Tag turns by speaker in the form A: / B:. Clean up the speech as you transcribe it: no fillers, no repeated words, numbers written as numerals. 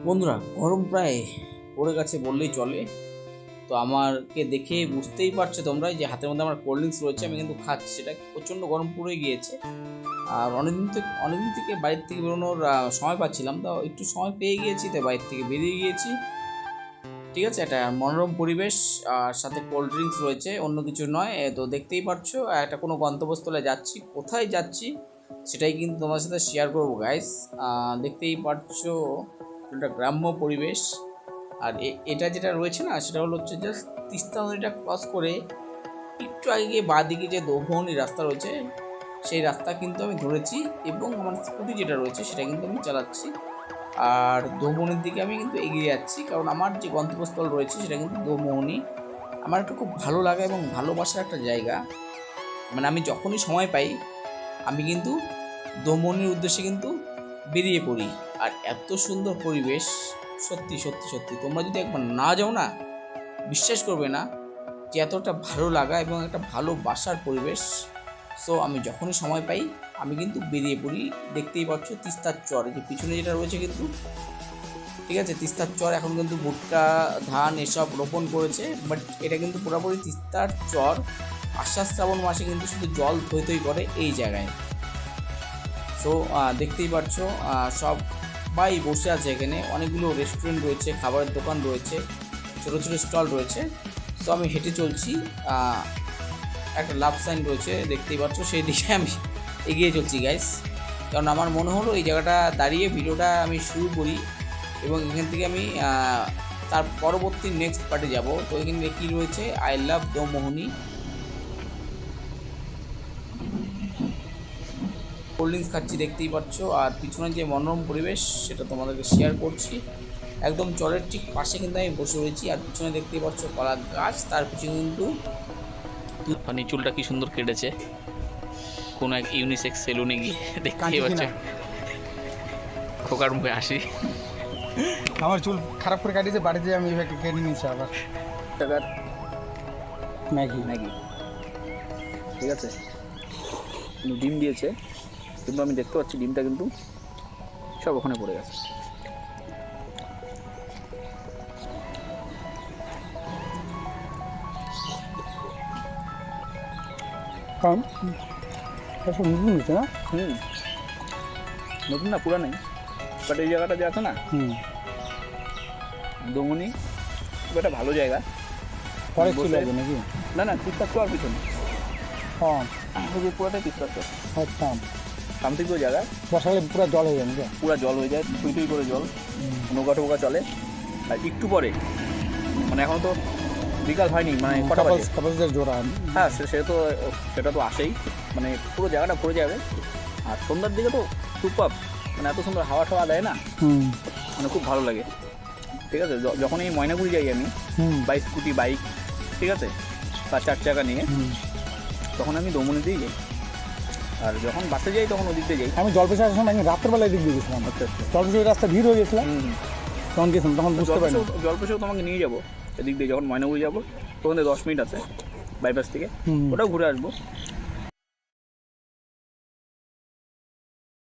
A: বন্ধুরা, গরম প্রায় পড়ে গেছে বললেই চলে। তো আমাকে দেখে বুঝতেই পারছো তোমরা যে হাতের মধ্যে আমার কোল্ড ড্রিঙ্কস রয়েছে, আমি কিন্তু খাচ্ছি। সেটা প্রচণ্ড গরম পড়ে গিয়েছে। আর অনেকদিন থেকে বাইরে থেকে বেরোনোর সময় পাচ্ছিলাম, তো একটু সময় পেয়ে গিয়েছি, তাই বাইরে থেকে বেরিয়ে গিয়েছি। ঠিক আছে, একটা মনোরম পরিবেশ আর সাথে কোল্ড ড্রিঙ্কস রয়েছে, অন্য কিছু নয়। তো দেখতেই পারছো একটা কোনো গন্তব্যস্থলে যাচ্ছি। কোথায় যাচ্ছি সেটাই কিন্তু তোমার সাথে শেয়ার করবো গাইস। দেখতেই পারছো একটা গ্রাম্য পরিবেশ। আর এটা যেটা রয়েছে না, সেটা হচ্ছে জাস্ট তিস্তা নদীটা ক্রস করে একটু আগে গিয়ে বাঁ দিকে যে দোভৌনি রাস্তা রয়েছে, সেই রাস্তা কিন্তু আমি ধরেছি এবং আমার স্কুটি যেটা রয়েছে সেটা কিন্তু আমি চালাচ্ছি। আর দোমোহনির দিকে আমি কিন্তু এগিয়ে যাচ্ছি, কারণ আমার যে গন্তব্যস্থল রয়েছে সেটা কিন্তু দোমোহনি। আমার একটা খুব ভালো লাগা এবং ভালোবাসার একটা জায়গা। মানে আমি যখনই সময় পাই আমি কিন্তু দোমোহনির উদ্দেশ্যে কিন্তু বেরিয়ে পড়ি। আর এত সুন্দর পরিবেশ, সত্যি সত্যি সত্যি তোমরা যদি একবার না যাও না, বিশ্বাস করবে না যে এতটা ভালো লাগা এবং একটা ভালোবাসার পরিবেশ। সো আমি যখনই সময় পাই আমি কিন্তু বেরিয়ে পড়ি। দেখতেই পাচ্ছ তিস্তার চর, যে পিছনে যেটা রয়েছে কিন্তু, ঠিক আছে, তিস্তার চর। এখন কিন্তু ভুট্টা, ধান এসব রোপণ করেছে, বাট এটা কিন্তু পুরোপুরি তিস্তার চর। আষাঢ় শ্রাবণ মাসে কিন্তু শুধু জল থই থই করে এই জায়গায়। সো দেখতেই পাচ্ছ সবাই বসে আছে এখানে। অনেকগুলো রেস্টুরেন্ট রয়েছে, খাবারের দোকান রয়েছে, ছোটো ছোটো স্টল রয়েছে। সো আমি হেঁটে চলছি, একটা লাভ সাইন রয়েছে দেখতেই পাচ্ছ, সেই দিকে আমি এগিয়ে চলছি গাইস। কারণ আমার মনে হলো এই জায়গাটা দাঁড়িয়ে ভিডিওটা আমি শুরু করি এবং এখান থেকে আমি তার পরবর্তী নেক্সট পার্টে যাব। তো এখানে কী রয়েছে, I love Domohani. Cold drinks খাচ্ছি দেখতেই পাচ্ছ, আর পিছনের যে মনোরম পরিবেশ সেটা তোমাদেরকে শেয়ার করছি। একদম চরের ঠিক পাশে কিন্তু আমি বসে রয়েছি, আর পিছনে দেখতেই পাচ্ছ কলা গাছ, তার পিছনে কিন্তু ফানি চুলটা কি সুন্দর কেটেছে কোনো এক ইউনিসেক্স সেলুনে গিয়ে। দেখতেই পাচ্ছ খোকার মুখে হাসি।
B: আমার চুল খারাপ করে কাটিয়েছে, বাড়িতে আমি এভাবে কেটে নিয়েছি আবার।
A: টাকার
B: ম্যাগি
A: ম্যাগি, ঠিক আছে, কিন্তু ডিম দিয়েছে, কিন্তু আমি দেখতে পাচ্ছি ডিমটা কিন্তু সব ওখানে পড়ে গেছে।
B: কম সব নতুন হয়েছে না?
A: নতুন না, পুরানোই। বাট এই জায়গাটা যে আছে না দোমনি, খুব একটা ভালো জায়গা।
B: পরে ছিল আগে নাকি?
A: না না, তিস্তার চর পিছনে,
B: হ্যাঁ
A: পুরাটাই তিস্তার চর।
B: আচ্ছা,
A: শান্তিপুর জায়গা,
B: বর্ষাকালে পুরো জল হয়ে যায় নাকি?
A: পুরা জল হয়ে যায়, টুই টুই করে জল, নৌকা টোকা চলে। আর একটু পরে, মানে এখন তো বিকাল হয়নি, মানে কটা বাজে?
B: কাপাসদের জোড়া।
A: হ্যাঁ, সেটা তো আসেই, মানে পুরো জায়গাটা পড়ে যাবে। আর সন্ধ্যার দিকে তো সুপার, মানে এত সুন্দর হাওয়া টাওয়া দেয় না, মানে খুব ভালো লাগে। ঠিক আছে, যখন এই ময়নাগুড়ি যাই আমি স্কুটি বাইক, ঠিক আছে, বা 4 চাকা নিয়ে, তখন আমি দমনে দিয়ে যাই। আর যখন বাসে যাই তখন ওদিক দিয়ে যাই।
B: আমি জলপেশা আসার সময় রাত্রের বেলায় দিক দিয়ে গেছিলাম।
A: আচ্ছা আচ্ছা,
B: জলপেশার রাস্তা ভিড় হয়ে গেছিলাম, তখন গেছিলাম, তখন বুঝতে পারিনি।
A: জলপেশেও তোমাকে নিয়ে যাবো এদিক দিয়ে, যখন ময়নাগুড়ি যাবো তখন 10 মিনিট আছে বাইপাস থেকে, ওটাও ঘুরে আসবো।